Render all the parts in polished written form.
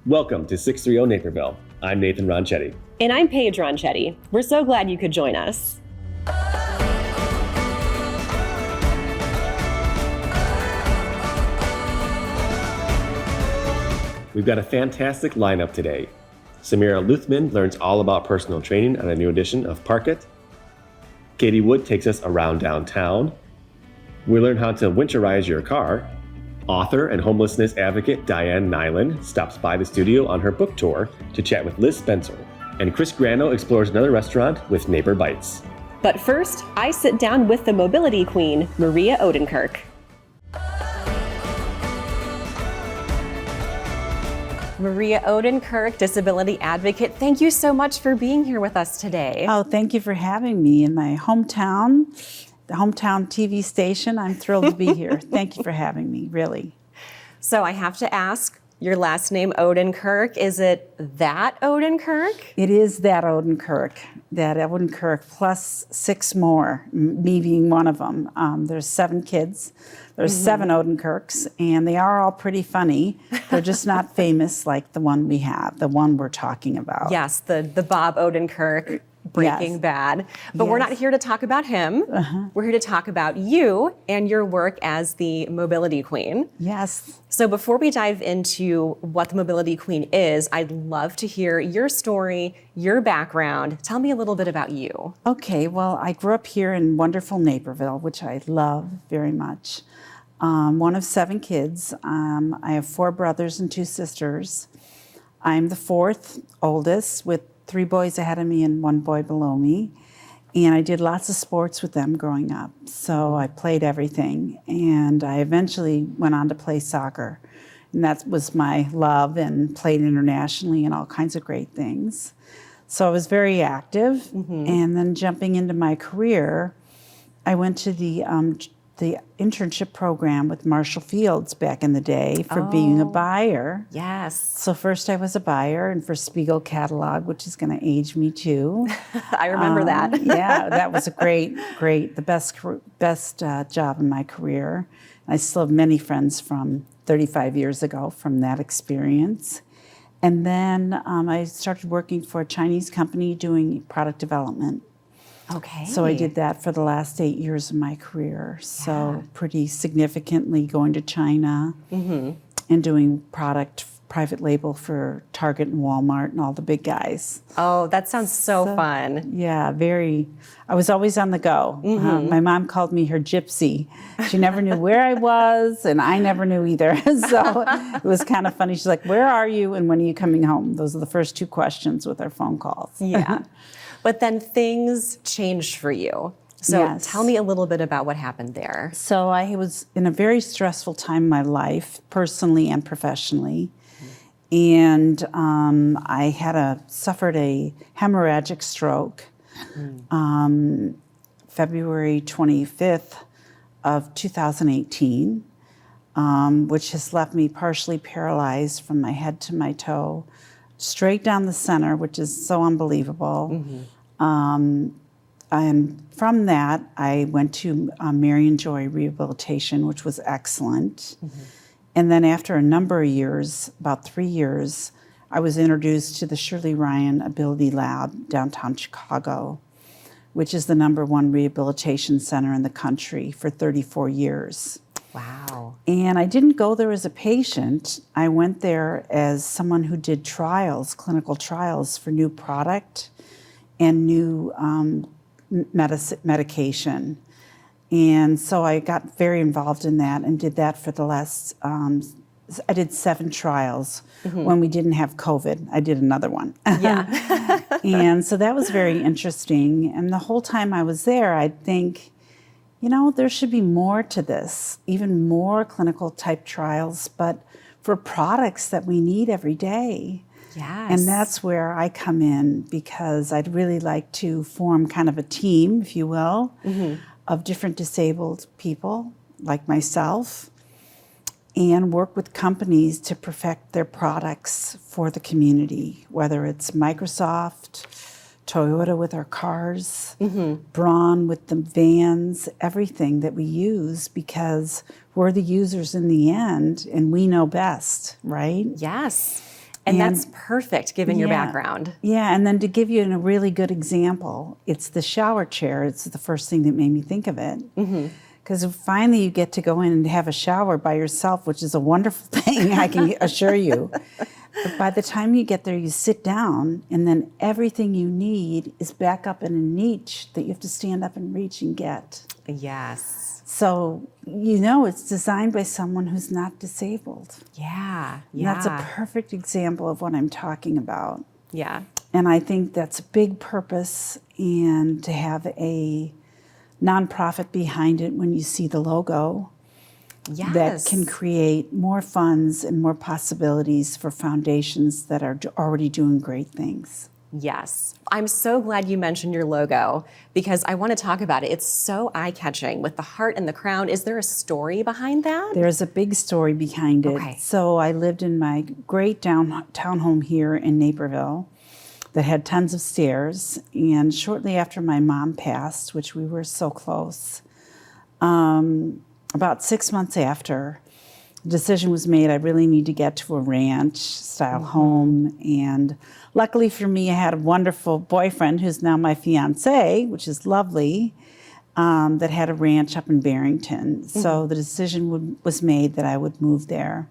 Welcome to 630 Naperville. I'm Nathan Ronchetti. And I'm Paige Ronchetti. We're so glad you could join us. We've got a fantastic lineup today. Samira Luthman learns all about personal training on a new edition of Park It. Katie Wood takes us around downtown. We learn how to winterize your car. Author and homelessness advocate Diane Nilan stops by the studio on her book tour to chat with Liz Spencer. And Chris Grano explores another restaurant with Neighbor Bites. But first, I sit down with the mobility queen, Maria Odenkirk. Maria Odenkirk, disability advocate, thank you so much for being here with us today. Oh, thank you for having me in my hometown, the hometown TV station. I'm thrilled to be here. Thank you for having me, really. So I have to ask, your last name Odenkirk, is it that Odenkirk? It is that Odenkirk plus 6 more, me being one of them. There's 7 kids. There's 7 Odenkirks, and they are all pretty funny. They're just not famous like the one we have, the one we're talking about. Yes, the Bob Odenkirk, Breaking Bad. But we're not here to talk about him. We're here to talk about you and your work as the mobility queen. Yes. So before we dive into what the mobility queen is, I'd love to hear your story, your background. Tell me a little bit about you. Okay, well, I grew up here in wonderful Naperville, which I love very much. One of 7 kids. I have 4 brothers and 2 sisters. I'm the 4th oldest with 3 boys ahead of me and 1 boy below me. And I did lots of sports with them growing up. So I played everything. And I eventually went on to play soccer. And that was my love, and played internationally and all kinds of great things. So I was very active. And then jumping into my career, I went to the internship program with Marshall Fields back in the day for being a buyer. Yes. So first I was a buyer, and for Spiegel Catalog, which is going to age me too. I remember that. Yeah, that was a the best job in my career. I still have many friends from 35 years ago from that experience. And then I started working for a Chinese company doing product development. Okay. So I did that for the last 8 years of my career. So pretty significantly going to China and doing private label for Target and Walmart and all the big guys. Oh, that sounds so fun. Yeah, I was always on the go. My mom called me her gypsy. She never knew where I was, and I never knew either. So it was kind of funny. She's like, "Where are you, and when are you coming home?" Those are the first 2 questions with our phone calls. Yeah. But then things changed for you. So tell me a little bit about what happened there. So I was in a very stressful time in my life, personally and professionally. And I suffered a hemorrhagic stroke February 25th of 2018, which has left me partially paralyzed from my head to my toe, straight down the center, which is so unbelievable. And from that, I went to Marion Joy Rehabilitation, which was excellent. And then after a number of years, about 3 years, I was introduced to the Shirley Ryan Ability Lab, downtown Chicago, which is the #1 rehabilitation center in the country for 34 years. Wow. And I didn't go there as a patient. I went there as someone who did trials, clinical trials for new product and new medication. And so I got very involved in that and did that for the last, I did 7 trials. When we didn't have COVID. I did another one. Yeah. And so that was very interesting. And the whole time I was there, I'd think, there should be more to this, even more clinical type trials, but for products that we need every day. Yes. And that's where I come in, because I'd really like to form kind of a team, if you will, of different disabled people like myself, and work with companies to perfect their products for the community, whether it's Microsoft, Toyota with our cars, Braun with the vans, everything that we use, because we're the users in the end and we know best, right? Yes. And that's perfect given your background. Yeah, and then to give you a really good example, it's the shower chair. It's the first thing that made me think of it. Because finally you get to go in and have a shower by yourself, which is a wonderful thing, I can assure you. But by the time you get there, you sit down, and then everything you need is back up in a niche that you have to stand up and reach and get. Yes. So, it's designed by someone who's not disabled. Yeah. And that's a perfect example of what I'm talking about. Yeah. And I think that's a big purpose, and to have a nonprofit behind it when you see the logo. Yes. That can create more funds and more possibilities for foundations that are already doing great things. Yes. I'm so glad you mentioned your logo because I want to talk about it. It's so eye-catching with the heart and the crown. Is there a story behind that? There's a big story behind it. Okay. So I lived in my great downtown home here in Naperville that had tons of stairs. And shortly after my mom passed, which we were so close, about 6 months after, the decision was made I really need to get to a ranch-style home. And luckily for me, I had a wonderful boyfriend who's now my fiancé, which is lovely, that had a ranch up in Barrington. So the decision was made that I would move there.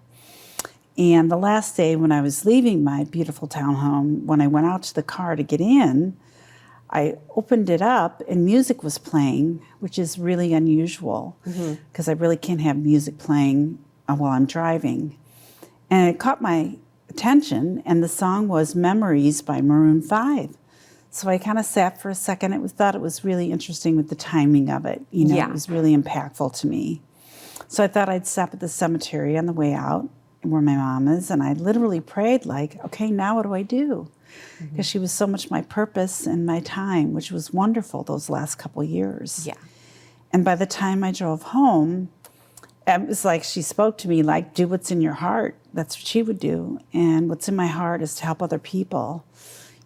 And the last day when I was leaving my beautiful townhome, when I went out to the car to get in, I opened it up and music was playing, which is really unusual because I really can't have music playing while I'm driving. And it caught my attention, and the song was Memories by Maroon 5. So I kind of sat for a second. Thought it was really interesting with the timing of it. It was really impactful to me. So I thought I'd stop at the cemetery on the way out where my mom is, and I literally prayed okay, now what do I do? Because she was so much my purpose and my time, which was wonderful those last couple years. Yeah. And by the time I drove home, it was like she spoke to me do what's in your heart. That's what she would do. And what's in my heart is to help other people.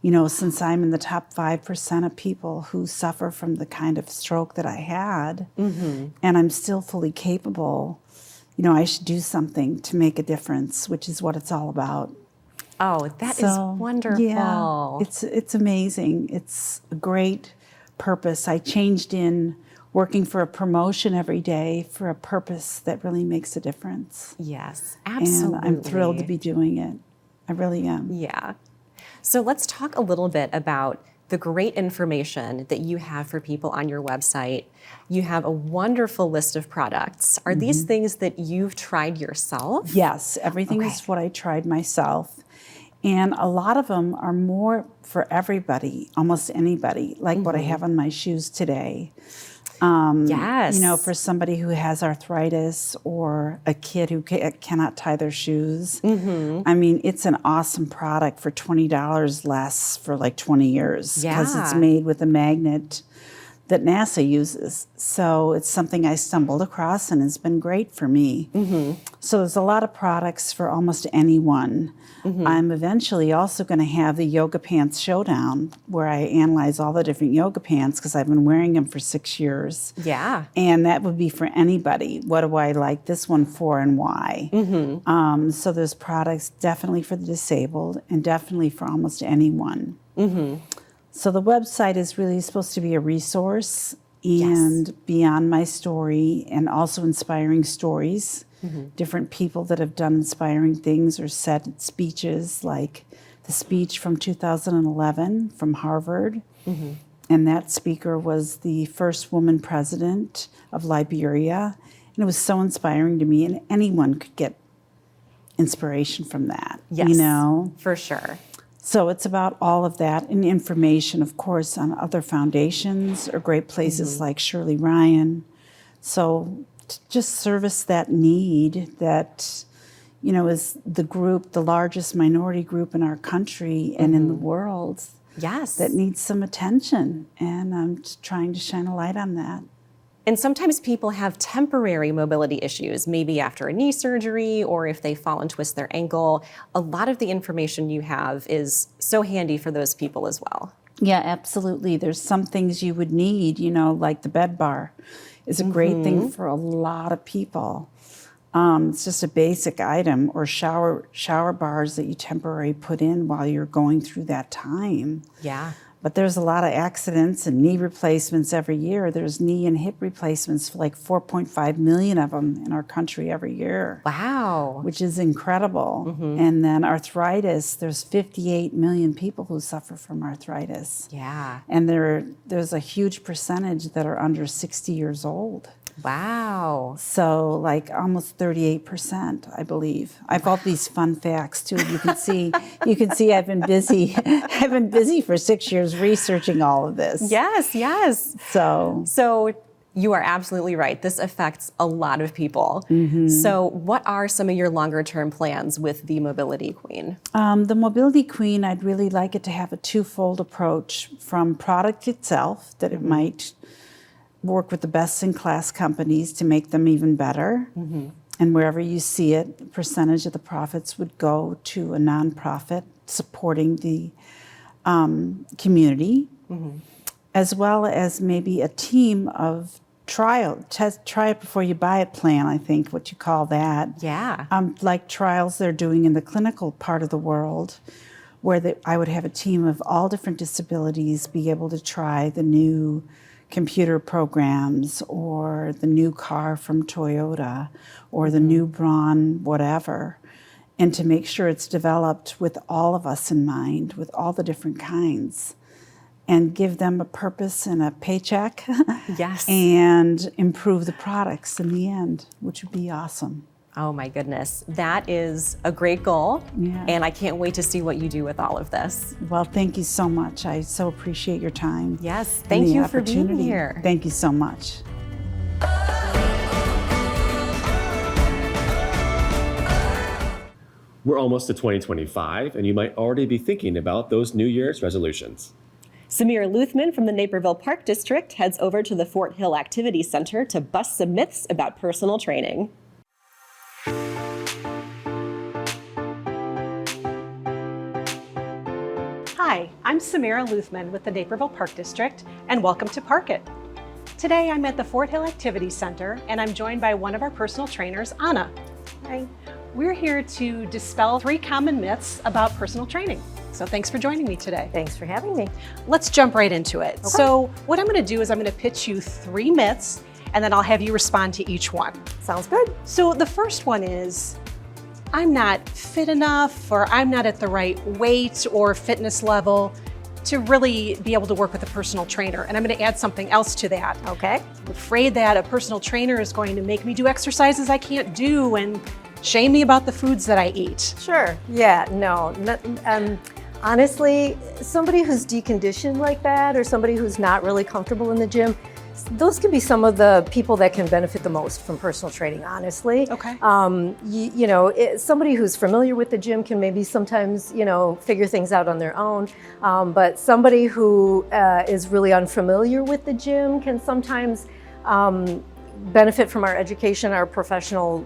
Since I'm in the top 5% of people who suffer from the kind of stroke that I had, and I'm still fully capable, I should do something to make a difference, which is what it's all about. Oh, that is wonderful. Yeah, it's amazing. It's a great purpose. I changed in working for a promotion every day for a purpose that really makes a difference. Yes, absolutely. And I'm thrilled to be doing it. I really am. Yeah. So let's talk a little bit about the great information that you have for people on your website. You have a wonderful list of products. Are these things that you've tried yourself? Yes, everything is what I tried myself. And a lot of them are more for everybody, almost anybody, like what I have on my shoes today. Yes. For somebody who has arthritis or a kid who cannot tie their shoes. I mean, it's an awesome product for $20 lasts for 20 years because it's made with a magnet that NASA uses. So it's something I stumbled across and it's been great for me. So there's a lot of products for almost anyone. I'm eventually also going to have the Yoga Pants Showdown where I analyze all the different yoga pants because I've been wearing them for 6 years. Yeah. And that would be for anybody. What do I like this one for and why? So there's products definitely for the disabled and definitely for almost anyone. So the website is really supposed to be a resource and beyond my story and also inspiring stories. Different people that have done inspiring things or said speeches, like the speech from 2011 from Harvard. And that speaker was the first woman president of Liberia. And it was so inspiring to me, and anyone could get inspiration from that. Yes, for sure. So it's about all of that and information, of course, on other foundations or great places like Shirley Ryan. So to just service that need that, is the largest minority group in our country and in the world. Yes. That needs some attention. And I'm just trying to shine a light on that. And sometimes people have temporary mobility issues, maybe after a knee surgery or if they fall and twist their ankle. A lot of the information you have is so handy for those people as well. Yeah, absolutely. There's some things you would need, like the bed bar is a great thing for a lot of people. It's just a basic item, or shower bars that you temporarily put in while you're going through that time. Yeah. But there's a lot of accidents and knee replacements every year. There's knee and hip replacements, like 4.5 million of them in our country every year. Wow. Which is incredible. And then arthritis, there's 58 million people who suffer from arthritis. Yeah. And there's a huge percentage that are under 60 years old. Wow. So like almost 38%, I believe. I've all these fun facts too. You can see I've been busy. I've been busy for 6 years researching all of this. Yes, yes. So you are absolutely right. This affects a lot of people. So what are some of your longer term plans with the Mobility Queen? The Mobility Queen, I'd really like it to have a twofold approach, from product itself, that it might work with the best-in-class companies to make them even better. And wherever you see it, a percentage of the profits would go to a nonprofit supporting the community, as well as maybe a team of try it before you buy it plan, I think, what you call that. Yeah. Like trials they're doing in the clinical part of the world, where I would have a team of all different disabilities be able to try the new computer programs, or the new car from Toyota, or the new Braun whatever, and to make sure it's developed with all of us in mind, with all the different kinds, and give them a purpose and a paycheck. Yes. And improve the products in the end, which would be awesome. Oh my goodness, that is a great goal. Yeah. And I can't wait to see what you do with all of this. Well, thank you so much. I so appreciate your time. Yes, and thank the you for being opportunity. here. Thank you so much. We're almost to 2025, and you might already be thinking about those New Year's resolutions. Samira Luthman from the Naperville Park District heads over to the Fort Hill Activity Center to bust some myths about personal training. Hi, I'm Samira Luthman with the Naperville Park District, and welcome to Park It. Today I'm at the Fort Hill Activity Center, and I'm joined by one of our personal trainers, Anna. Hi. We're here to dispel 3 common myths about personal training. So thanks for joining me today. Thanks for having me. Let's jump right into it. Okay. So what I'm going to do is I'm going to pitch you 3 myths, and then I'll have you respond to each one. Sounds good. So the first one is, I'm not fit enough, or I'm not at the right weight or fitness level to really be able to work with a personal trainer. And I'm going to add something else to that. Okay. I'm afraid that a personal trainer is going to make me do exercises I can't do and shame me about the foods that I eat. Sure. Yeah, no. Honestly, somebody who's deconditioned like that, or somebody who's not really comfortable in the gym, those can be some of the people that can benefit the most from personal training, honestly. Okay. Somebody who's familiar with the gym can maybe sometimes, figure things out on their own. But somebody who is really unfamiliar with the gym can sometimes benefit from our education, our professional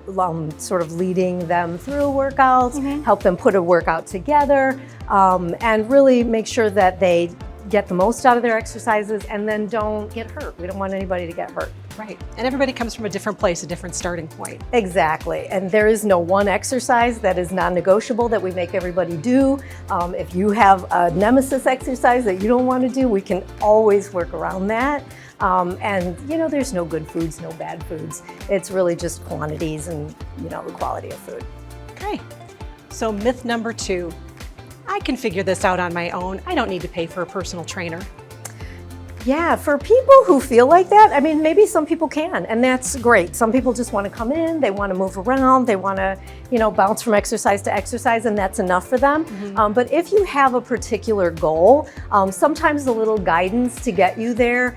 sort of leading them through workouts, help them put a workout together, and really make sure that they get the most out of their exercises and then don't get hurt. We don't want anybody to get hurt. Right. And everybody comes from a different place, a different starting point. Exactly. And there is no one exercise that is non-negotiable that we make everybody do. If you have a nemesis exercise that you don't want to do, we can always work around that. There's no good foods, no bad foods. It's really just quantities and, the quality of food. Okay. So myth number 2, I can figure this out on my own. I don't need to pay for a personal trainer. Yeah, for people who feel like that, maybe some people can, and that's great. Some people just want to come in, they want to move around, they want to, bounce from exercise to exercise, and that's enough for them. But if you have a particular goal, sometimes a little guidance to get you there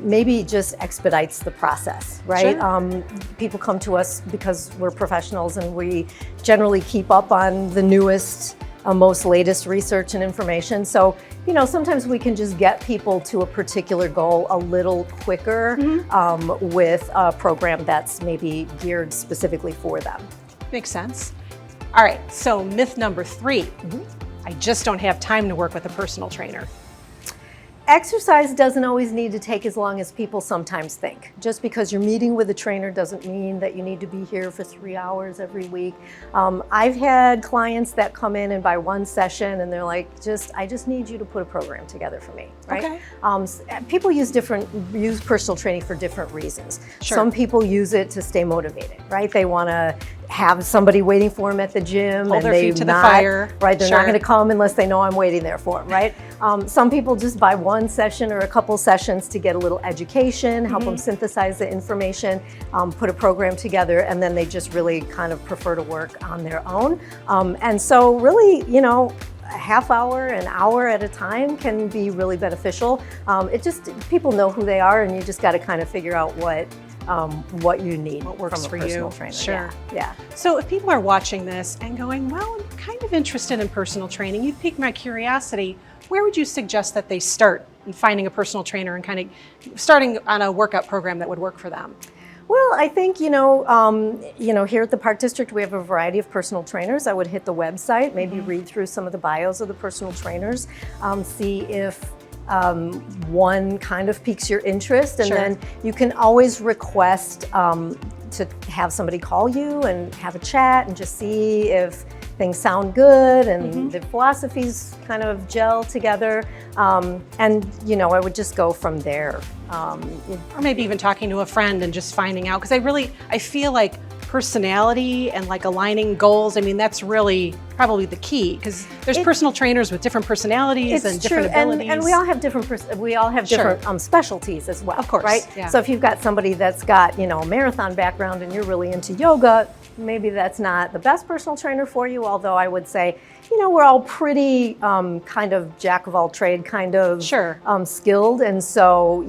maybe just expedites the process, right? Sure. People come to us because we're professionals and we generally keep up on the newest, most latest research and information. So, sometimes we can just get people to a particular goal a little quicker with a program that's maybe geared specifically for them. Makes sense. All right, so myth number 3, I just don't have time to work with a personal trainer. Exercise doesn't always need to take as long as people sometimes think. Just because you're meeting with a trainer doesn't mean that you need to be here for 3 hours every week. I've had clients that come in and buy one session and they're like, I just need you to put a program together for me, right? People use personal training for different reasons. Sure. Some people use it to stay motivated, right? They want to have somebody waiting for them at the gym. Hold and their they feet to the fire. Right, they're Sure. not going to come unless they know I'm waiting there for them, right? Some people just buy one session or a couple sessions to get a little education, help them synthesize the information, put a program together, and then they just really kind of prefer to work on their own. And so really, a half hour, an hour at a time can be really beneficial. People know who they are, and you just got to kind of figure out what you need, what works from a for personal you. trainer. Sure. Yeah. So if people are watching this and going, well, I'm kind of interested in personal training, you've piqued my curiosity, where would you suggest that they start in finding a personal trainer and kind of starting on a workout program that would work for them? Well, I think, here at the Park District, we have a variety of personal trainers. I would hit the website, maybe read through some of the bios of the personal trainers, see if one kind of piques your interest, and Sure. then you can always request to have somebody call you and have a chat and just see if things sound good and the philosophies kind of gel together. I would just go from there. Or maybe even talking to a friend and just finding out, because I feel like personality and like aligning goals, that's really probably the key, because there's personal trainers with different personalities and different abilities. And we all have different Sure. specialties as well. Of course, right? yeah. So if you've got somebody that's got a marathon background and you're really into yoga, maybe that's not the best personal trainer for you. Although I would say, we're all pretty kind of jack of all trade, kind of Sure. Skilled, and so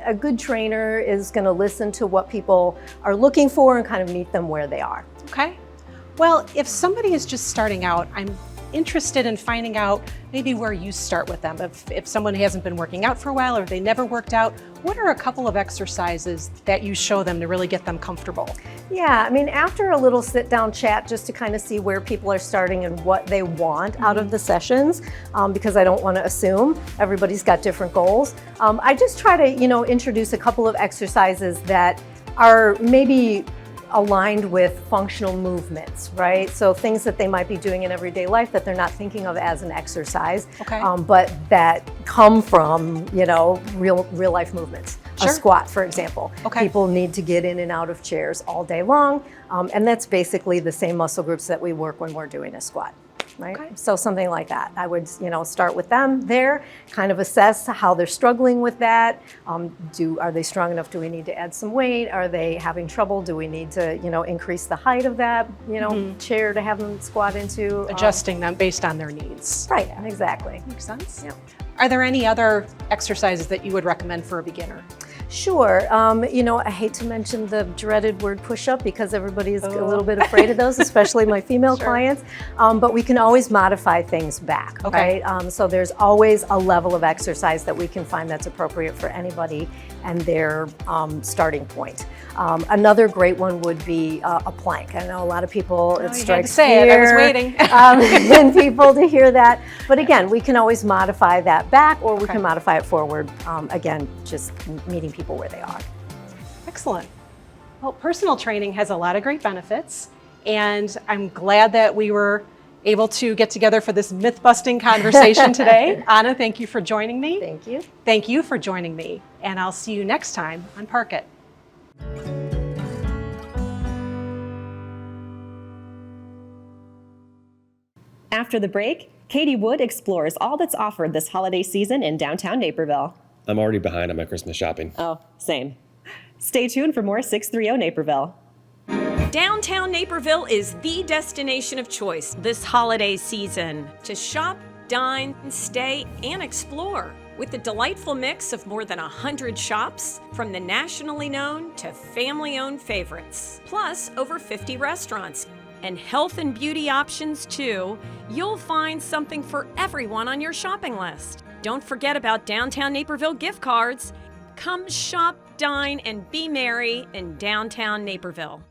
a good trainer is going to listen to what people are looking for and kind of meet them where they are. Okay. Well, if somebody is just starting out, I'm interested in finding out maybe where you start with them. If someone hasn't been working out for a while or they never worked out, what are a couple of exercises that you show them to really get them comfortable? Yeah, after a little sit-down chat just to kind of see where people are starting and what they want out of the sessions, because I don't want to assume everybody's got different goals. I just try to, introduce a couple of exercises that are maybe aligned with functional movements, right? So things that they might be doing in everyday life that they're not thinking of as an exercise, Okay. But that come from, real life movements. Sure. A squat, for example. Okay. People need to get in and out of chairs all day long, and that's basically the same muscle groups that we work when we're doing a squat. Right? Okay. So something like that. I would, start with them there, kind of assess how they're struggling with that. Are they strong enough? Do we need to add some weight? Are they having trouble? Do we need to, increase the height of that, chair to have them squat into? Adjusting them based on their needs. Right, exactly. Makes sense. Yeah. Are there any other exercises that you would recommend for a beginner? Sure. I hate to mention the dreaded word push-up because everybody is a little bit afraid of those, especially my female Sure. clients. But we can always modify things back, Okay. right? So there's always a level of exercise that we can find that's appropriate for anybody and their starting point. Another great one would be a plank. I know a lot of people, it you strikes had to say it. I was waiting. in people to hear that. But again, we can always modify that back or we Okay. can modify it forward. Again, just meeting people where they are. Excellent. Well, personal training has a lot of great benefits, and I'm glad that we were able to get together for this myth-busting conversation today. Anna, thank you for joining me. Thank you. Thank you for joining me, and I'll see you next time on Park It. After the break, Katie Wood explores all that's offered this holiday season in downtown Naperville. I'm already behind on my Christmas shopping. Oh, same. Stay tuned for more 630 Naperville. Downtown Naperville is the destination of choice this holiday season to shop, dine, stay, and explore. With a delightful mix of more than 100 shops, from the nationally known to family-owned favorites, plus over 50 restaurants. And health and beauty options too, you'll find something for everyone on your shopping list. Don't forget about Downtown Naperville gift cards. Come shop, dine, and be merry in downtown Naperville.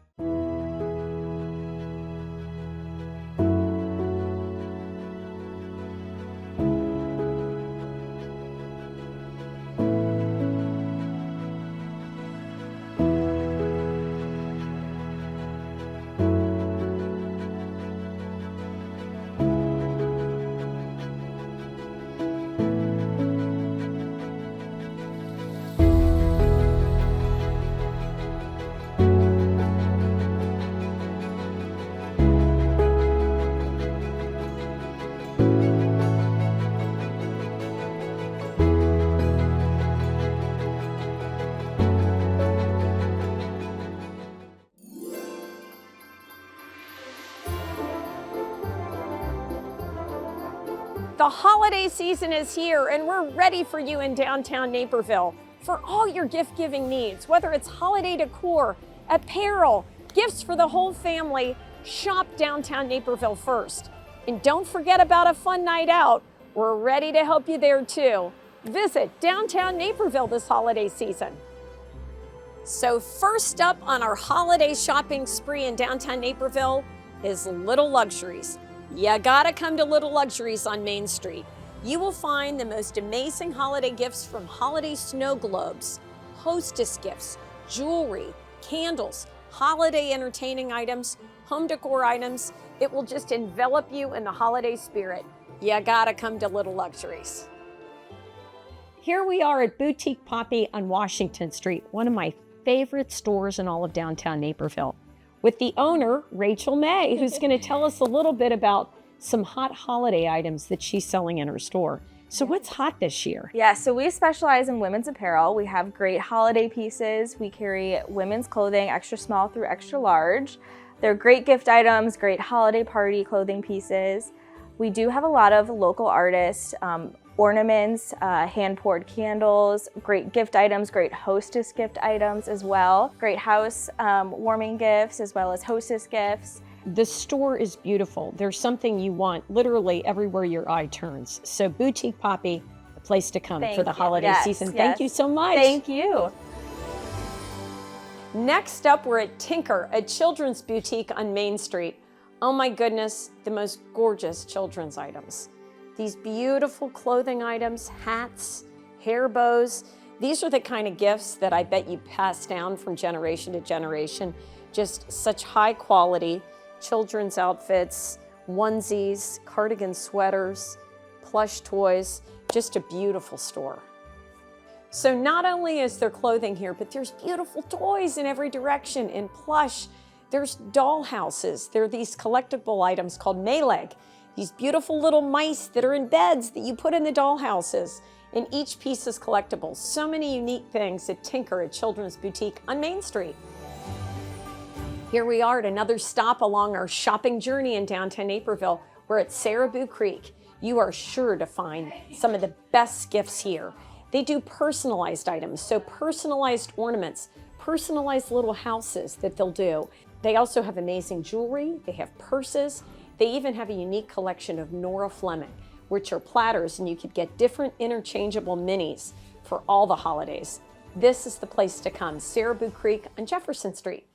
The holiday season is here and we're ready for you in downtown Naperville for all your gift-giving needs, whether it's holiday decor, apparel, gifts for the whole family. Shop downtown Naperville first. And don't forget about a fun night out. We're ready to help you there too. Visit downtown Naperville this holiday season. So first up on our holiday shopping spree in downtown Naperville is Little Luxuries. You gotta come to Little Luxuries on Main Street. You will find the most amazing holiday gifts from holiday snow globes, hostess gifts, jewelry, candles, holiday entertaining items, home decor items. It will just envelop you in the holiday spirit. You gotta come to Little Luxuries. Here we are at Boutique Poppy on Washington Street, one of my favorite stores in all of downtown Naperville, with the owner, Rachel May, who's going to tell us a little bit about some hot holiday items that she's selling in her store. So what's hot this year? Yeah, so we specialize in women's apparel. We have great holiday pieces. We carry women's clothing, extra small through extra large. They're great gift items, great holiday party clothing pieces. We do have a lot of local artists, ornaments, hand-poured candles, great gift items, great hostess gift items as well. Great house warming gifts as well as hostess gifts. The store is beautiful. There's something you want literally everywhere your eye turns. So Boutique Poppy, a place to come for the holiday season. Thank you so much. Thank you. Next up, we're at Tinker, a children's boutique on Main Street. Oh my goodness, the most gorgeous children's items. These beautiful clothing items, hats, hair bows. These are the kind of gifts that I bet you pass down from generation to generation. Just such high quality children's outfits, onesies, cardigan sweaters, plush toys, just a beautiful store. So not only is there clothing here, but there's beautiful toys in every direction, in plush. There's doll houses. There are these collectible items called Meleg. These beautiful little mice that are in beds that you put in the doll houses. And each piece is collectible. So many unique things at Tinker, a children's boutique on Main Street. Here we are at another stop along our shopping journey in downtown Naperville. We're at Saraboo Creek. You are sure to find some of the best gifts here. They do personalized items, so personalized ornaments, personalized little houses that they'll do. They also have amazing jewelry. They have purses. They even have a unique collection of Nora Fleming, which are platters, and you could get different interchangeable minis for all the holidays. This is the place to come, Saraboo Creek on Jefferson Street.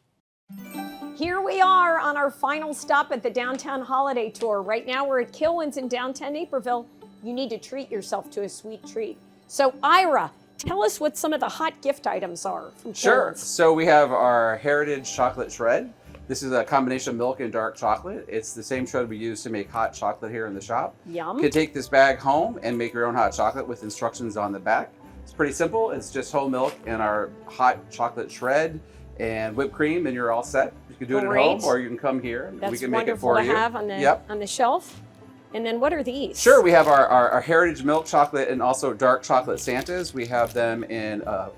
Here we are on our final stop at the Downtown Holiday Tour. Right now we're at Kilwins in downtown Naperville. You need to treat yourself to a sweet treat. So Ira, tell us what some of the hot gift items are from Kilwins. Sure. So we have our Heritage Chocolate Shred. This is a combination of milk and dark chocolate. It's the same shred we use to make hot chocolate here in the shop. Yum. You can take this bag home and make your own hot chocolate with instructions on the back. It's pretty simple. It's just whole milk and our hot chocolate shred and whipped cream, and you're all set. You can do it at home, or you can come here and we can make it for you. That's wonderful to have on the shelf. And then what are these? Sure, we have our Heritage Milk Chocolate and also Dark Chocolate Santas. We have them in a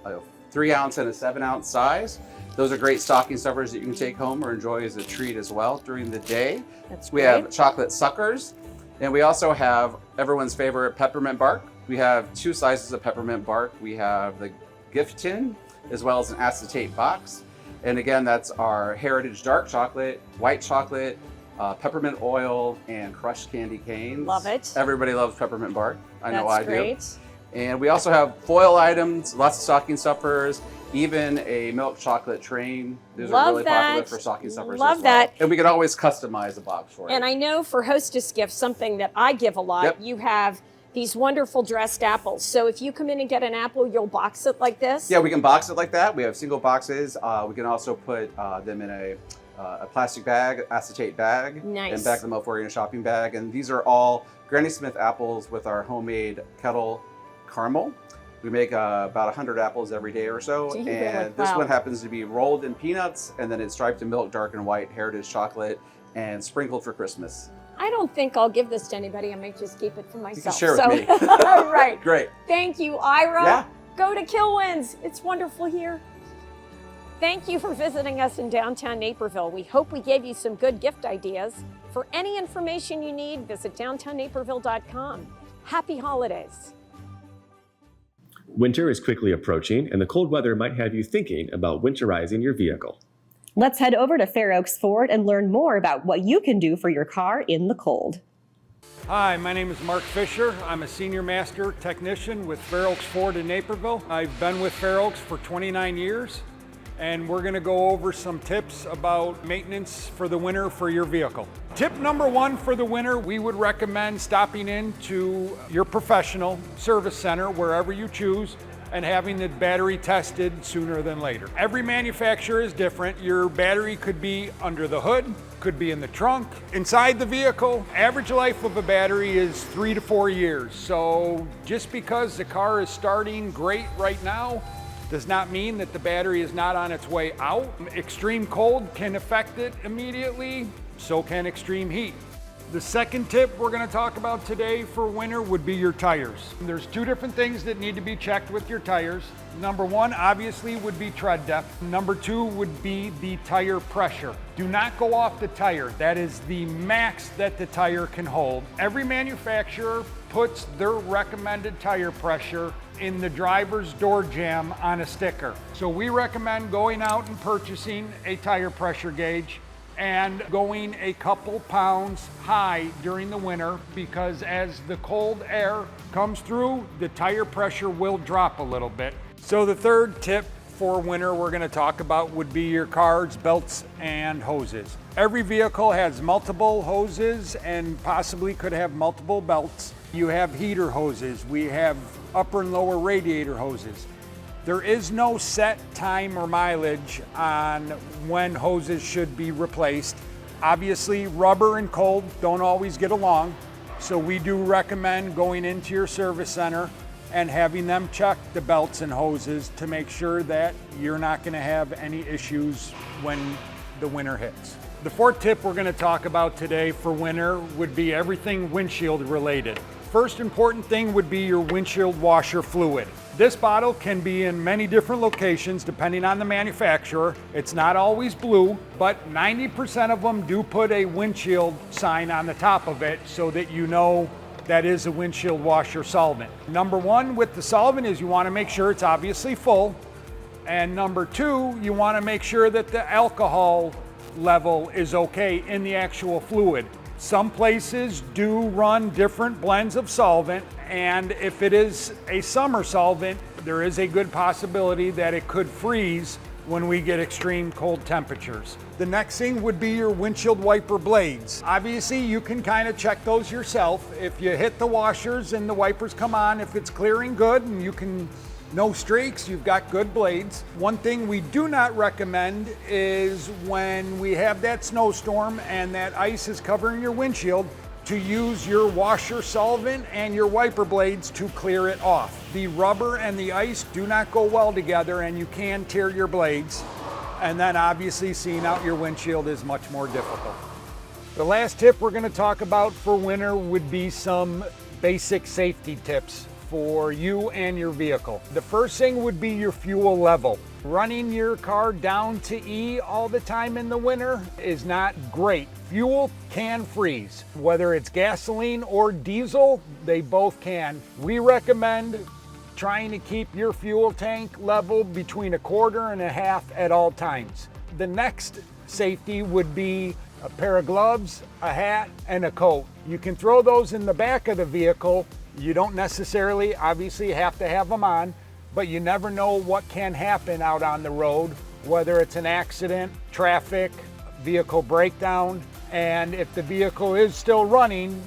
3-ounce and a 7-ounce size. Those are great stocking stuffers that you can take home or enjoy as a treat as well during the day. We have chocolate suckers, and we also have everyone's favorite peppermint bark. We have 2 sizes of peppermint bark. We have the gift tin as well as an acetate box. And again, that's our Heritage Dark Chocolate, white chocolate, peppermint oil, and crushed candy canes. Love it. Everybody loves peppermint bark. I know I do. That's great. And we also have foil items, lots of stocking stuffers, even a milk chocolate train. These are really popular for stocking stuffers as well. Love that. And we can always customize a box for you. And I know for hostess gifts, something that I give a lot, you have these wonderful dressed apples. So if you come in and get an apple, you'll box it like this? Yeah, we can box it like that. We have single boxes. We can also put them in a plastic bag, acetate bag, and bag them up for you in a shopping bag. And these are all Granny Smith apples with our homemade kettle caramel. We make about 100 apples every day or so. And this one happens to be rolled in peanuts, and then it's striped in milk, dark and white, Heritage chocolate, and sprinkled for Christmas. I don't think I'll give this to anybody. I might just keep it for myself. You can share with me. Right. Great. Thank you, Ira. Yeah. Go to Kilwins. It's wonderful here. Thank you for visiting us in downtown Naperville. We hope we gave you some good gift ideas For any information you need, visit downtownnaperville.com. Happy holidays. Winter is quickly approaching, and the cold weather might have you thinking about winterizing your vehicle. Let's head over to Fair Oaks Ford and learn more about what you can do for your car in the cold. Hi, my name is Mark Fisher. I'm a Senior Master Technician with Fair Oaks Ford in Naperville. I've been with Fair Oaks for 29 years, and we're going to go over some tips about maintenance for the winter for your vehicle. Tip number one for the winter, we would recommend stopping into your professional service center, wherever you choose, and having the battery tested sooner than later. Every manufacturer is different. Your battery could be under the hood, could be in the trunk, inside the vehicle. Average life of a battery is 3 to 4 years. So just because the car is starting great right now does not mean that the battery is not on its way out. Extreme cold can affect it immediately, so can extreme heat. The second tip we're going to talk about today for winter would be your tires. There's two different things that need to be checked with your tires. Number one, obviously, would be tread depth. Number two would be the tire pressure. Do not go off the tire. That is the max that the tire can hold. Every manufacturer puts their recommended tire pressure in the driver's door jamb on a sticker. So we recommend going out and purchasing a tire pressure gauge and going a couple pounds high during the winter, because as the cold air comes through, the tire pressure will drop a little bit. So the third tip for winter we're going to talk about would be your car's belts and hoses. Every vehicle has multiple hoses and possibly could have multiple belts. You have heater hoses, we have upper and lower radiator hoses. There is no set time or mileage on when hoses should be replaced. Obviously, rubber and cold don't always get along, so we do recommend going into your service center and having them check the belts and hoses to make sure that you're not going to have any issues when the winter hits. The fourth tip we're going to talk about today for winter would be everything windshield related. First important thing would be your windshield washer fluid. This bottle can be in many different locations depending on the manufacturer. It's not always blue, but 90% of them do put a windshield sign on the top of it so that you know that is a windshield washer solvent. Number one with the solvent is you want to make sure it's obviously full. And number two, you want to make sure that the alcohol level is okay in the actual fluid. Some places do run different blends of solvent, and if it is a summer solvent, there is a good possibility that it could freeze when we get extreme cold temperatures. The next thing would be your windshield wiper blades. Obviously, you can kind of check those yourself. If you hit the washers and the wipers come on, if it's clearing good and you can no streaks, you've got good blades. One thing we do not recommend is when we have that snowstorm and that ice is covering your windshield, to use your washer solvent and your wiper blades to clear it off. The rubber and the ice do not go well together and you can tear your blades. And then obviously seeing out your windshield is much more difficult. The last tip we're going to talk about for winter would be some basic safety tips for you and your vehicle. The first thing would be your fuel level. Running your car down to E all the time in the winter is not great. Fuel can freeze. Whether it's gasoline or diesel, they both can. We recommend trying to keep your fuel tank level between 1/4 and 1/2 at all times. The next safety would be a pair of gloves, a hat, and a coat. You can throw those in the back of the vehicle. You don't necessarily, obviously, have to have them on, but you never know what can happen out on the road, whether it's an accident, traffic, vehicle breakdown, and if the vehicle is still running,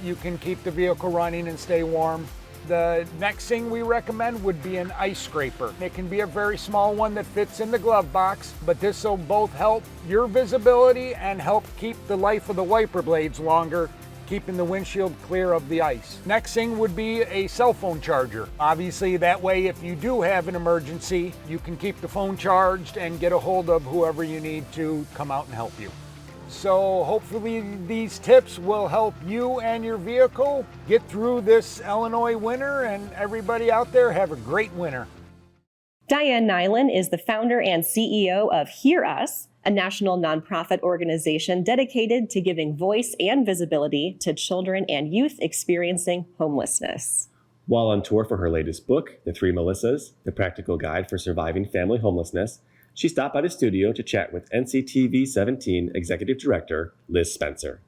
you can keep the vehicle running and stay warm. The next thing we recommend would be an ice scraper. It can be a very small one that fits in the glove box, but this will both help your visibility and help keep the life of the wiper blades longer, keeping the windshield clear of the ice. Next thing would be a cell phone charger. Obviously, that way, if you do have an emergency, you can keep the phone charged and get a hold of whoever you need to come out and help you. So hopefully these tips will help you and your vehicle get through this Illinois winter, and everybody out there have a great winter. Diane Nilan is the founder and CEO of Hear Us, a national nonprofit organization dedicated to giving voice and visibility to children and youth experiencing homelessness. While on tour for her latest book, The Three Melissas, The Practical Guide for Surviving Family Homelessness, she stopped by the studio to chat with NCTV 17 Executive Director Liz Spencer.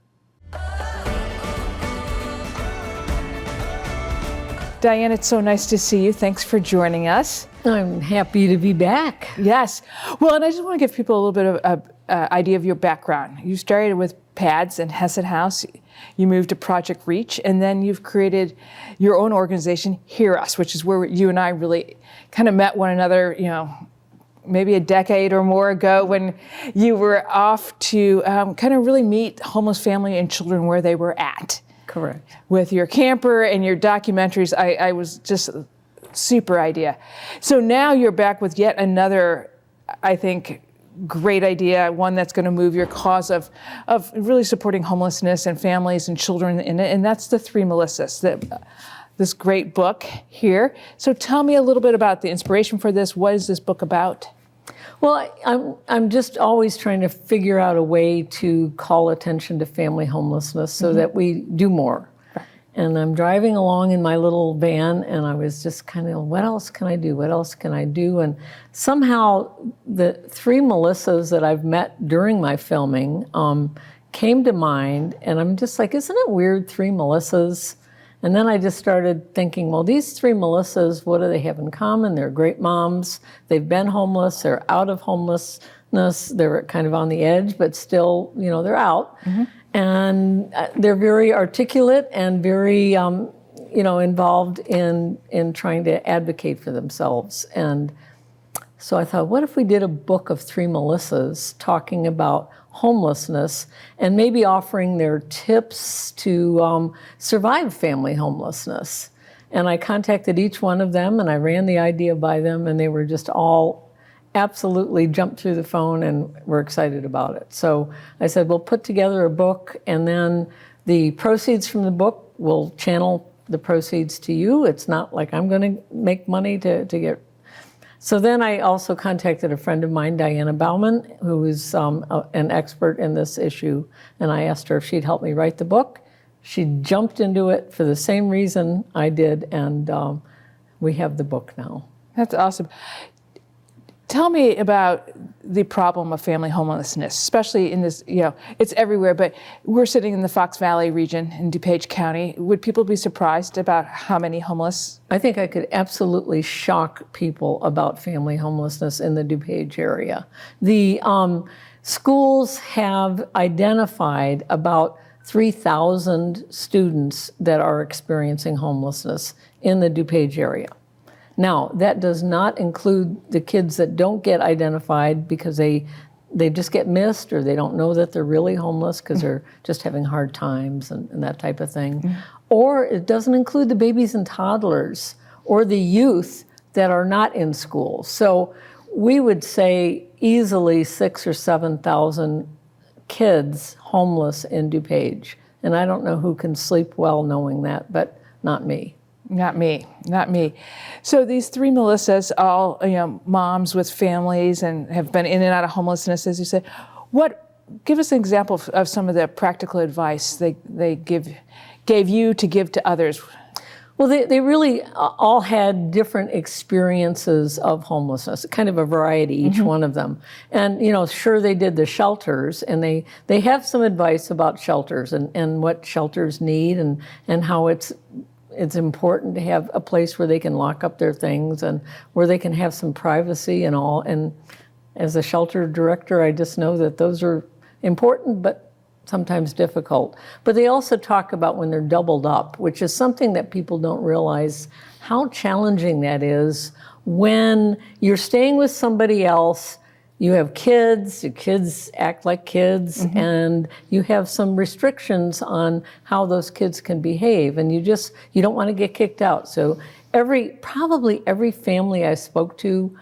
Diane, it's so nice to see you. Thanks for joining us. I'm happy to be back. Yes. Well, and I just want to give people a little bit of an idea of your background. You started with PADS and Hesed House. You moved to Project Reach, and then you've created your own organization, Hear Us, which is where you and I really kind of met one another, maybe a decade or more ago when you were off to kind of really meet homeless family and children where they were at. Correct. With your camper and your documentaries, I was just super idea. So now you're back with yet another, I think, great idea, one that's going to move your cause of really supporting homelessness and families and children in it, and that's The Three Melissas, this great book here. So tell me a little bit about the inspiration for this. What is this book about? Well, I'm just always trying to figure out a way to call attention to family homelessness so that we do more. And I'm driving along in my little van, and I was just kind of, what else can I do? What else can I do? And somehow the three Melissas that I've met during my filming came to mind, and I'm just like, isn't it weird, three Melissas? And then I just started thinking, well, these three Melissas, what do they have in common? They're great moms. They've been homeless. They're out of homelessness. They're kind of on the edge, but still, they're out. Mm-hmm. And they're very articulate and very, involved in trying to advocate for themselves. And so I thought, what if we did a book of three Melissas talking about homelessness and maybe offering their tips to survive family homelessness? And I contacted each one of them and I ran the idea by them, and they were just all absolutely jumped through the phone and were excited about it. So I said, we'll put together a book, and then the proceeds from the book, we'll channel the proceeds to you. It's not like I'm going to make money to get. So then I also contacted a friend of mine, Diana Bauman, who is an expert in this issue, and I asked her if she'd help me write the book. She jumped into it for the same reason I did, and we have the book now. That's awesome. Tell me about the problem of family homelessness, especially in this, it's everywhere, but we're sitting in the Fox Valley region in DuPage County. Would people be surprised about how many homeless? I think I could absolutely shock people about family homelessness in the DuPage area. The schools have identified about 3,000 students that are experiencing homelessness in the DuPage area. Now, that does not include the kids that don't get identified because they just get missed, or they don't know that they're really homeless because they're just having hard times and that type of thing. Mm-hmm. Or it doesn't include the babies and toddlers or the youth that are not in school. So we would say easily 6,000 or 7,000 kids homeless in DuPage. And I don't know who can sleep well knowing that, but not me. Not me. So these three Melissas, all moms with families and have been in and out of homelessness, as you said. Give us an example of some of the practical advice they gave you to give to others. Well, they really all had different experiences of homelessness, kind of a variety, each one of them. And, sure, they did the shelters, and they have some advice about shelters and what shelters need and how it's important to have a place where they can lock up their things and where they can have some privacy and all. And as a shelter director, I just know that those are important, but sometimes difficult. But they also talk about when they're doubled up, which is something that people don't realize how challenging that is when you're staying with somebody else. You have kids, your kids act like kids, and you have some restrictions on how those kids can behave, and you don't want to get kicked out. So probably every family I spoke to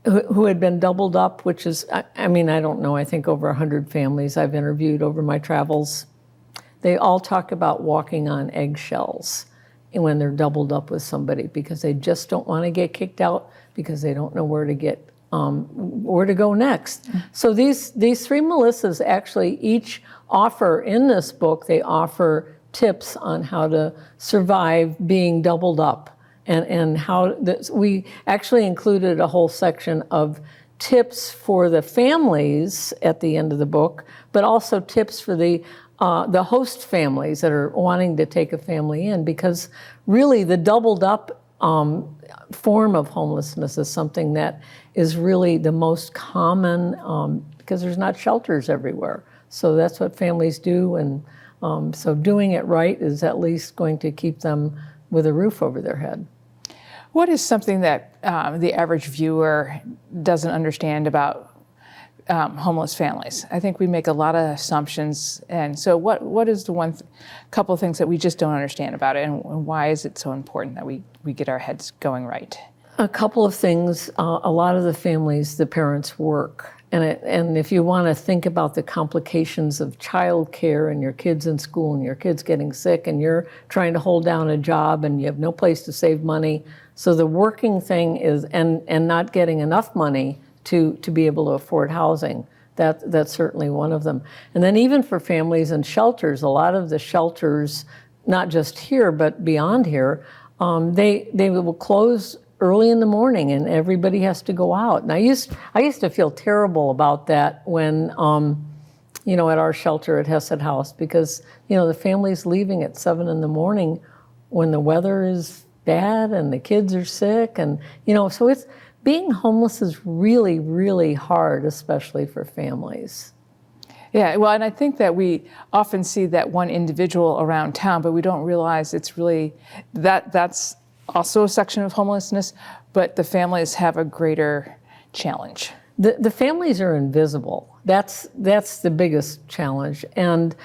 who had been doubled up, which is, I don't know, I think over 100 families I've interviewed over my travels, they all talk about walking on eggshells when they're doubled up with somebody because they just don't want to get kicked out because they don't know where to get where to go next. So these three Melissas actually each offer, in this book, they offer tips on how to survive being doubled up. And how we actually included a whole section of tips for the families at the end of the book, but also tips for the host families that are wanting to take a family in, because really the doubled up form of homelessness is something that is really the most common because there's not shelters everywhere. So that's what families do, and so doing it right is at least going to keep them with a roof over their head. What is something that the average viewer doesn't understand about homeless families? I think we make a lot of assumptions, and so what is the couple of things that we just don't understand about it, and why is it so important that we get our heads going right? A couple of things. A lot of the families, the parents work, and if you want to think about the complications of childcare and your kids in school and your kids getting sick and you're trying to hold down a job and you have no place to save money, so the working thing is and not getting enough money to be able to afford housing. That's certainly one of them. And then even for families in shelters, a lot of the shelters, not just here but beyond here, they will close early in the morning and everybody has to go out. And I used to feel terrible about that when, at our shelter at Hesed House, because, the family's leaving at 7 in the morning when the weather is bad and the kids are sick. And, so being homeless is really, really hard, especially for families. Yeah, well, and I think that we often see that one individual around town, but we don't realize it's really that's also a section of homelessness, but the families have a greater challenge. The families are invisible. That's the biggest challenge, and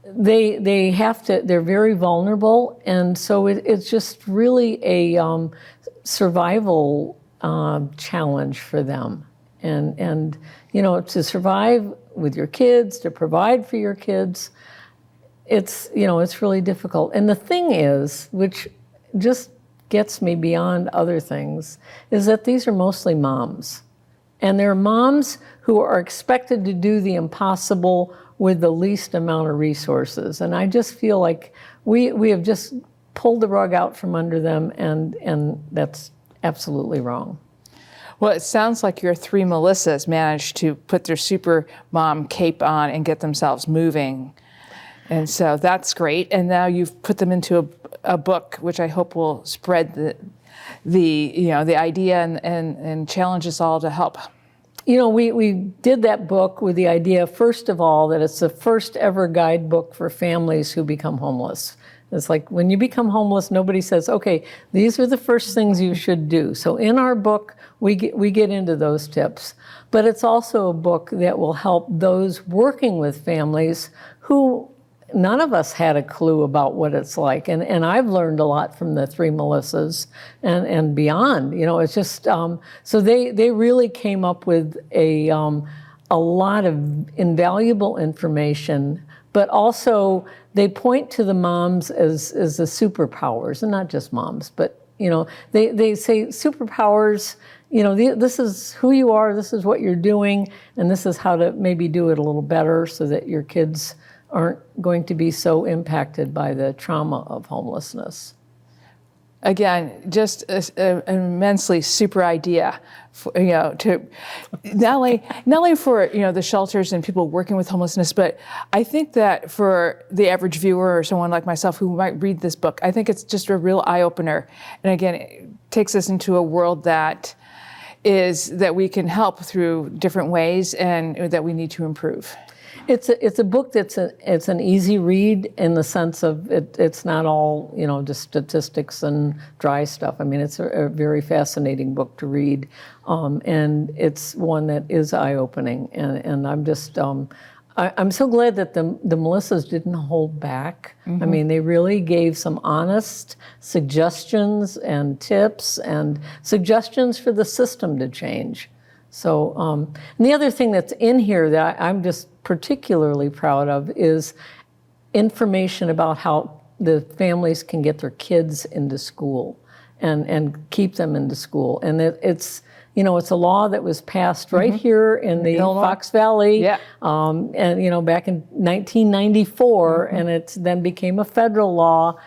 they're very vulnerable, and so it's just really a survival challenge for them, and to survive with your kids, to provide for your kids, it's really difficult. And the thing is, which just gets me beyond other things, is that these are mostly moms. And they're moms who are expected to do the impossible with the least amount of resources. And I just feel like we have just pulled the rug out from under them, and that's absolutely wrong. Well, it sounds like your three Melissas managed to put their super mom cape on and get themselves moving. And so that's great. And now you've put them into a book, which I hope will spread the idea and challenge us all to help. We did that book with the idea, first of all, that it's the first ever guidebook for families who become homeless. It's like when you become homeless, nobody says, okay, these are the first things you should do. So in our book, we get into those tips. But it's also a book that will help those working with families who none of us had a clue about what it's like. And I've learned a lot from the three Melissas and beyond. It's just, so they really came up with a lot of invaluable information, but also they point to the moms as the superpowers, and not just moms, but they say superpowers, this is who you are, this is what you're doing, and this is how to maybe do it a little better so that your kids aren't going to be so impacted by the trauma of homelessness. Again, just an immensely super idea, to not only for the shelters and people working with homelessness, but I think that for the average viewer or someone like myself who might read this book, I think it's just a real eye opener. And again, it takes us into a world that we can help through different ways and that we need to improve. It's a book it's an easy read in the sense of it's not all just statistics and dry stuff. I mean, it's a very fascinating book to read, and it's one that is eye-opening. And I'm just I'm so glad that the Melissas didn't hold back. Mm-hmm. I mean, they really gave some honest suggestions and tips and suggestions for the system to change. So, and the other thing that's in here that I'm just particularly proud of is information about how the families can get their kids into school and keep them into school. And it's You know, it's a law that was passed right here in the Fox Valley, and back in 1994, and it then became a federal law,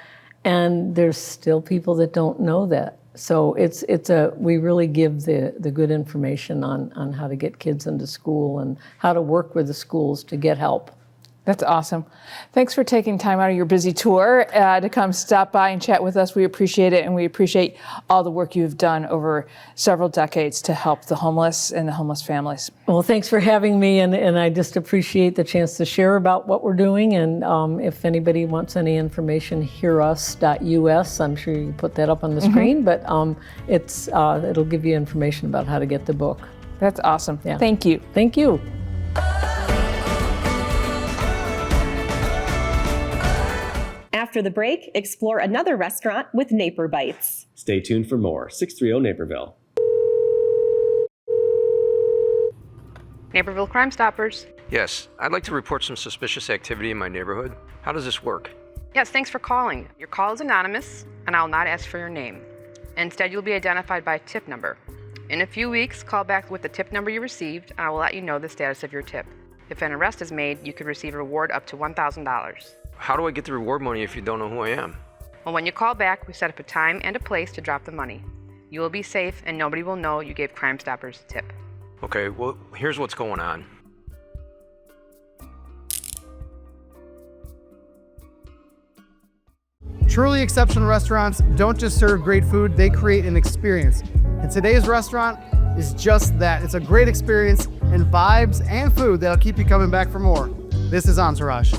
and there's still people that don't know that. So we really give the good information on how to get kids into school and how to work with the schools to get help. That's awesome. Thanks for taking time out of your busy tour to come stop by and chat with us. We appreciate it, and we appreciate all the work you've done over several decades to help the homeless and the homeless families. Well, thanks for having me, and I just appreciate the chance to share about what we're doing. And if anybody wants any information, hearus.us. I'm sure you can put that up on the screen, but it'll give you information about how to get the book. That's awesome. Yeah. Thank you. Thank you. After the break, explore another restaurant with Naper Bites. Stay tuned for more. 630 Naperville. Naperville Crime Stoppers. Yes, I'd like to report some suspicious activity in my neighborhood. How does this work? Yes, thanks for calling. Your call is anonymous, and I'll not ask for your name. Instead, you'll be identified by a tip number. In a few weeks, call back with the tip number you received, and I will let you know the status of your tip. If an arrest is made, you could receive a reward up to $1,000. How do I get the reward money if you don't know who I am? Well, when you call back, we set up a time and a place to drop the money. You will be safe, and nobody will know you gave Crime Stoppers a tip. Okay, well, here's what's going on. Truly exceptional restaurants don't just serve great food, they create an experience. And today's restaurant is just that. It's a great experience and vibes and food that'll keep you coming back for more. This is Entourage.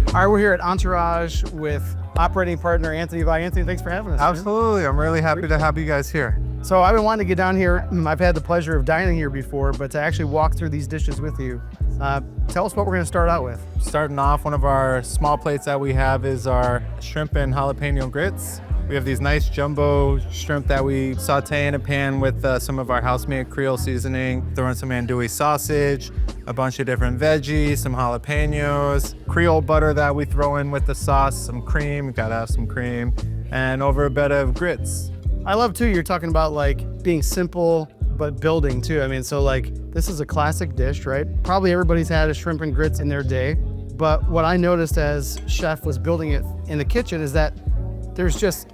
All right, we're here at Entourage with operating partner Anthony Vi. Anthony, thanks for having us. Absolutely, man. I'm really happy to have you guys here. So I've been wanting to get down here. I've had the pleasure of dining here before, but to actually walk through these dishes with you, tell us what we're gonna start out with. Starting off, one of our small plates that we have is our shrimp and jalapeno grits. We have these nice jumbo shrimp that we saute in a pan with some of our house-made Creole seasoning, throw in some andouille sausage, a bunch of different veggies, some jalapenos, Creole butter that we throw in with the sauce, some cream, you gotta have some cream, and over a bed of grits. I love too, you're talking about like being simple, but building too. I mean, so like this is a classic dish, right? Probably everybody's had a shrimp and grits in their day, but what I noticed as chef was building it in the kitchen is that there's just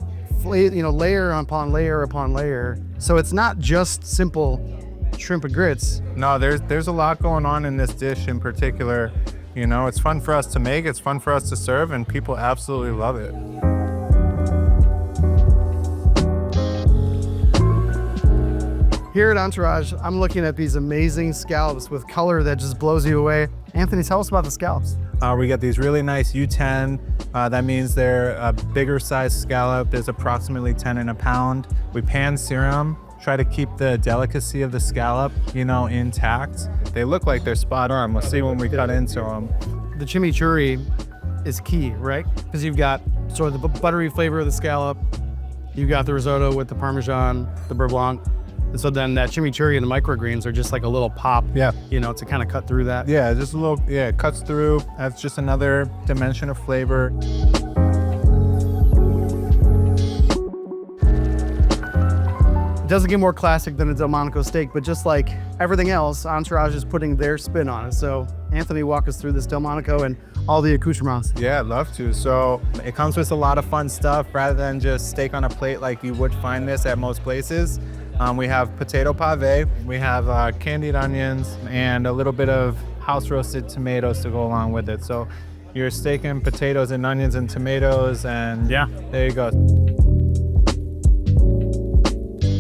layer upon layer upon layer. So it's not just simple shrimp and grits. No, there's a lot going on in this dish in particular. You know, it's fun for us to make, it's fun for us to serve, and people absolutely love it. Here at Entourage, I'm looking at these amazing scallops with color that just blows you away. Anthony, tell us about the scallops. We got these really nice U10. That means they're a bigger size scallop. There's approximately 10 in a pound. We pan sear them, try to keep the delicacy of the scallop, intact. They look like they're spot on. We'll see when we cut into them. The chimichurri is key, right? Because you've got sort of the buttery flavor of the scallop. You've got the risotto with the Parmesan, the beurre blanc. And so then that chimichurri and the microgreens are just like a little pop, to kind of cut through that. Yeah, just a little, it cuts through. That's just another dimension of flavor. It doesn't get more classic than a Delmonico steak, but just like everything else, Entourage is putting their spin on it. So Anthony, walk us through this Delmonico and all the accoutrements. Yeah, I'd love to. So it comes with a lot of fun stuff rather than just steak on a plate like you would find this at most places. We have potato pave, we have candied onions, and a little bit of house roasted tomatoes to go along with it. So you're steaking potatoes and onions and tomatoes, and there you go.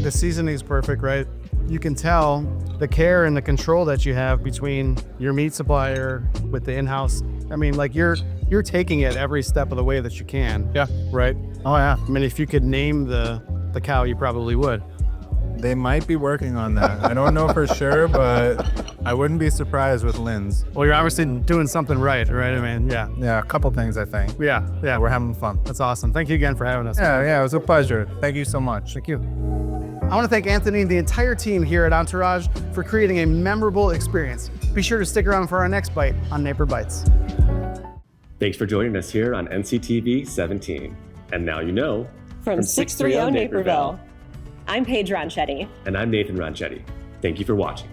The seasoning is perfect, right? You can tell the care and the control that you have between your meat supplier with the in-house. I mean, like you're taking it every step of the way that you can. Yeah. Right? Oh yeah. I mean, if you could name the cow, you probably would. They might be working on that. I don't know for sure, but I wouldn't be surprised with Lynn's. Well, you're obviously doing something right? I mean, yeah. Yeah, a couple things, I think. Yeah, we're having fun. That's awesome. Thank you again for having us. Yeah, it was a pleasure. Thank you so much. Thank you. I want to thank Anthony and the entire team here at Entourage for creating a memorable experience. Be sure to stick around for our next bite on Naper Bites. Thanks for joining us here on NCTV 17. And now you know, From 630 Naperville, I'm Paige Ronchetti. And I'm Nathan Ronchetti. Thank you for watching.